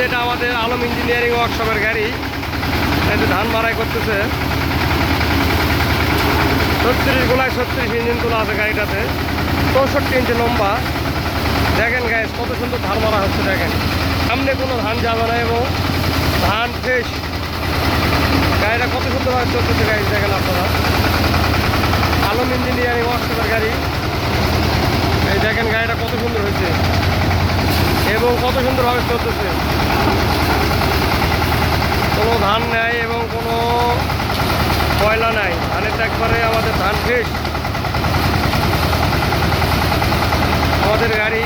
এটা আমাদের আলম ইঞ্জিনিয়ারিং ওয়ার্কশপের গাড়ি। এই যে ধান মারাই করতেছে, 36 গোলায় 36 ইঞ্জিন তোলা আছে গাড়িটাতে, 64 ইঞ্চি লম্বা। দেখেন গাইস কত সুন্দর ধান মারা হচ্ছে, দেখেন সামনে কোনো ধান যাবে না এবং ধান ফ্রেশ। গাড়িটা কত সুন্দরভাবে চলতেছে গাড়ি, দেখেন আপনারা। আলম ইঞ্জিনিয়ারিং ওয়ার্কশপের গাড়ি। এই দেখেন গাড়িটা কত সুন্দর হয়েছে এবং কত সুন্দরভাবে চলতেছে। কোনো ধান নেই এবং কোনো ময়লা নাই, ধানের একবারে আমাদের ধান ফ্রেশ। আমাদের গাড়ি